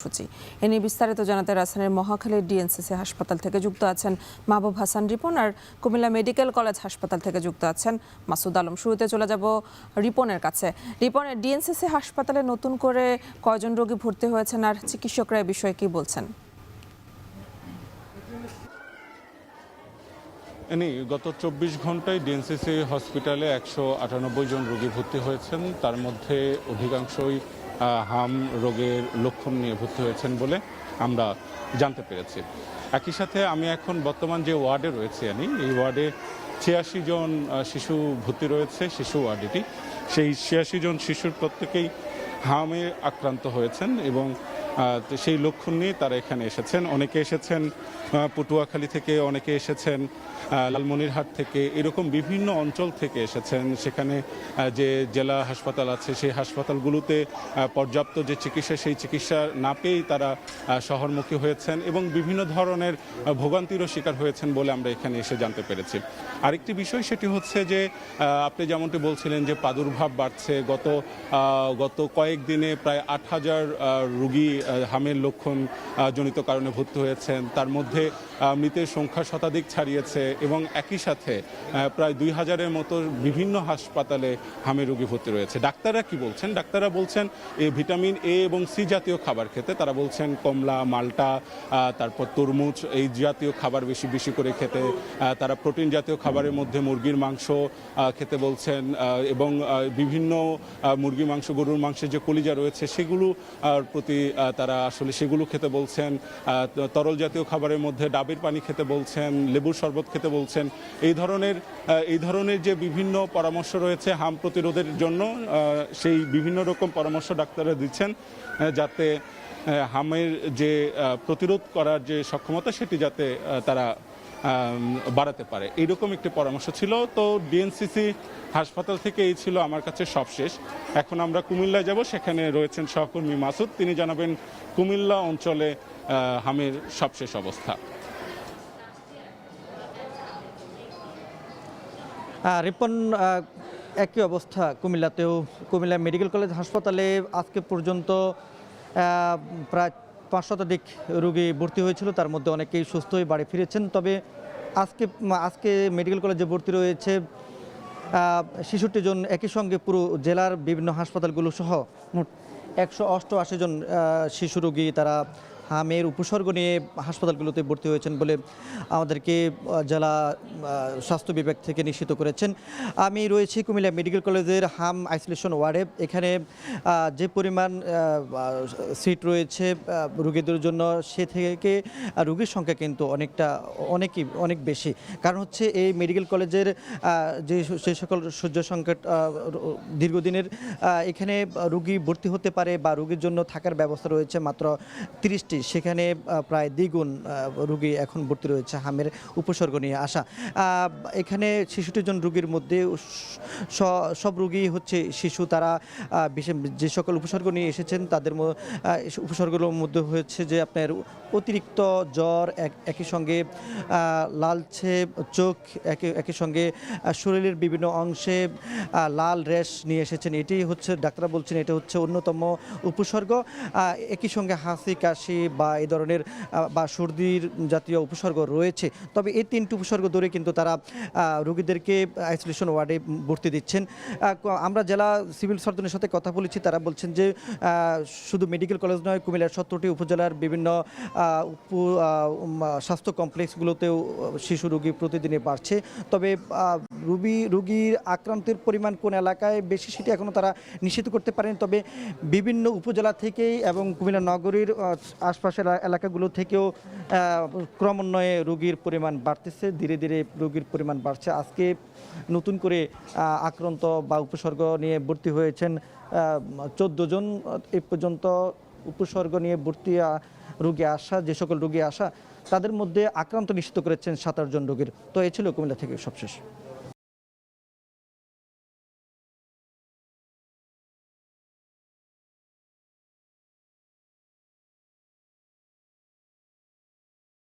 সূচি এ নিয়ে বিস্তারিত জানাতে রাজধানীর মহাখালীর ডিএনসিসি হাসপাতাল থেকে যুক্ত আছেন মাহবুব হাসান রিপন, আর কুমিল্লা মেডিকেল কলেজ হাসপাতাল থেকে যুক্ত আছেন মাসুদ আলম। শুরুতে চলে যাব রিপনের কাছে। রিপনের, ডিএনসিসি হাসপাতালে নতুন করে কয়জন রোগী ভর্তি হয়েছেন আর চিকিৎসকরা এ বিষয়ে কি বলছেন? গত 24 ঘন্টায় ডিএনসিসি হসপিটালে 198 জন রোগী ভর্তি হয়েছেন। তার মধ্যে অধিকাংশই হাম রোগের লক্ষণ নিয়ে ভর্তি হয়েছেন বলে আমরা জানতে পেরেছি। একই সাথে আমি এখন বর্তমান যে ওয়ার্ডে রয়েছি এই ওয়ার্ডে 86 জন শিশু ভর্তি রয়েছে। শিশু ওয়ার্ড এটি। সেই 86 জন শিশুর প্রত্যেকেই হামে আক্রান্ত হয়েছেন এবং সেই লক্ষণ নিয়ে তারা এখানে এসেছেন। অনেকে এসেছেন পটুয়াখালী থেকে, অনেকে এসেছেন লালমনিরহাট থেকে, এরকম বিভিন্ন অঞ্চল থেকে এসেছেন। সেখানে যে জেলা হাসপাতাল আছে সেই হাসপাতালগুলোতে পর্যাপ্ত যে চিকিৎসা সেই চিকিৎসা না পেয়েই তারা শহরমুখী হয়েছেন এবং বিভিন্ন ধরনের ভোগান্তিরও শিকার হয়েছেন বলে আমরা এখানে এসে জানতে পেরেছি। আরেকটি বিষয় সেটি হচ্ছে যে আপনি যেমনটি বলছিলেন যে প্রাদুর্ভাব বাড়ছে। গত কয়েকদিনে প্রায় 8000 রোগী হামের লক্ষণ জনিত কারণে ভর্তি হয়েছেন। তার মধ্যে মৃতের সংখ্যা শতাধিক ছাড়িয়েছে এবং একই সাথে প্রায় 2000-এর মতো বিভিন্ন হাসপাতালে হামের রোগী ভর্তি রয়েছে। ডাক্তাররা কি বলছেন? ডাক্তাররা বলছেন এই ভিটামিন এ এবং সি জাতীয় খাবার খেতে। তারা বলছেন কমলা, মাল্টা, তারপর তরমুজ এই জাতীয় খাবার বেশি বেশি করে খেতে। তারা প্রোটিন জাতীয় খাবারের মধ্যে মুরগির মাংস খেতে বলছেন এবং বিভিন্ন মুরগির মাংস, গরুর মাংসের যে কলিজা রয়েছে সেগুলো প্রতি তারা আসলে সেগুলো খেতে বলছেন। তরল জাতীয় খাবারের মধ্যে ডাবের পানি খেতে বলছেন, লেবুর শরবত খেতে বলছেন। এই ধরনের যে বিভিন্ন পরামর্শ রয়েছে হাম প্রতিরোধের জন্য, সেই বিভিন্ন রকম পরামর্শ ডাক্তাররা দিচ্ছেন যাতে হামের যে প্রতিরোধ করার যে সক্ষমতা সেটি যাতে তারা বাড়াতে পারে, এইরকম একটি পরামর্শ ছিল। তো ডিএনসিসি হাসপাতাল থেকে এই ছিল আমার কাছে সবশেষ। এখন আমরা কুমিল্লায় যাব, সেখানে রয়েছেন সহকর্মী মাসুদ, তিনি জানাবেন কুমিল্লা অঞ্চলে হামের সবশেষ অবস্থা। রিপন, একই অবস্থা কুমিল্লাতেও। কুমিল্লা মেডিকেল কলেজ হাসপাতালে আজকে পর্যন্ত প্রায় 5 শতাধিক রোগী ভর্তি হয়েছিল, তার মধ্যে অনেকেই সুস্থ হয়ে বাড়ি ফিরেছেন। তবে আজকে মেডিকেল কলেজে ভর্তি রয়েছে 66 জন, একই সঙ্গে পুরো জেলার বিভিন্ন হাসপাতালগুলো সহ মোট 188 জন শিশু রোগী তারা হামের উপসর্গ নিয়ে হাসপাতালগুলোতে ভর্তি হয়েছেন বলে আমাদেরকে জেলা স্বাস্থ্য বিভাগ থেকে নিশ্চিত করেছেন। আমি রয়েছি কুমিল্লা মেডিকেল কলেজের হাম আইসোলেশন ওয়ার্ডে। এখানে যে পরিমাণ সিট রয়েছে রোগীদের জন্য, সে থেকে রোগীর সংখ্যা কিন্তু অনেক বেশি। কারণ হচ্ছে এই মেডিকেল কলেজের যে সকল শয্য সংকট দীর্ঘদিনের, এখানে রোগী ভর্তি হতে পারে বা রোগীর জন্য থাকার ব্যবস্থা রয়েছে মাত্র 30টি, সেখানে প্রায় দ্বিগুণ রোগী এখন ভর্তি রয়েছে হামের উপসর্গ নিয়ে আসা। এখানে 66 জন রোগীর মধ্যে সব রোগী হচ্ছে শিশু। তারা যে সকল উপসর্গ নিয়ে এসেছেন তাদের উপসর্গগুলোর মধ্যে হচ্ছে যে আপনার অতিরিক্ত জ্বর, একই সঙ্গে লালচে চোখ, একই সঙ্গে শরীরের বিভিন্ন অংশে লাল র্যাশ নিয়ে এসেছেন। এটি হচ্ছে ডাক্তাররা বলছেন এটা হচ্ছে অন্যতম উপসর্গ। একই সঙ্গে হাসি, কাশি বা এই ধরনের বা সর্দির জাতীয় উপসর্গ রয়েছে। তবে এই 3টি উপসর্গ ধরে কিন্তু তারা রোগীদেরকে আইসোলেশন ওয়ার্ডে ভর্তি দিচ্ছেন। আমরা জেলা সিভিল সার্জনের সাথে কথা বলেছি, তারা বলছেন যে শুধু মেডিকেল কলেজ নয়, কুমিল্লার 17টি উপজেলার বিভিন্ন স্বাস্থ্য কমপ্লেক্সগুলোতেও শিশু রোগী প্রতিদিনই বাড়ছে। তবে রোগীর আক্রান্তের পরিমাণ কোন এলাকায় বেশি সেটি এখনও তারা নিশ্চিত করতে পারেন। তবে বিভিন্ন উপজেলা থেকেই এবং কুমিল্লা নগরীর আশপাশের এলাকাগুলো থেকেও ক্রমান্বয়ে রোগীর পরিমাণ বাড়তেছে, ধীরে ধীরে রোগীর পরিমাণ বাড়ছে। আজকে নতুন করে আক্রান্ত বা উপসর্গ নিয়ে ভর্তি হয়েছেন 14 জন। এ পর্যন্ত উপসর্গ নিয়ে ভর্তি রোগী আসা, যে সকল রোগী আসা তাদের মধ্যে আক্রান্ত নিশ্চিত করেছেন 27 জন রোগীর। তো এই ছিল কুমিল্লা থেকে সবশেষ।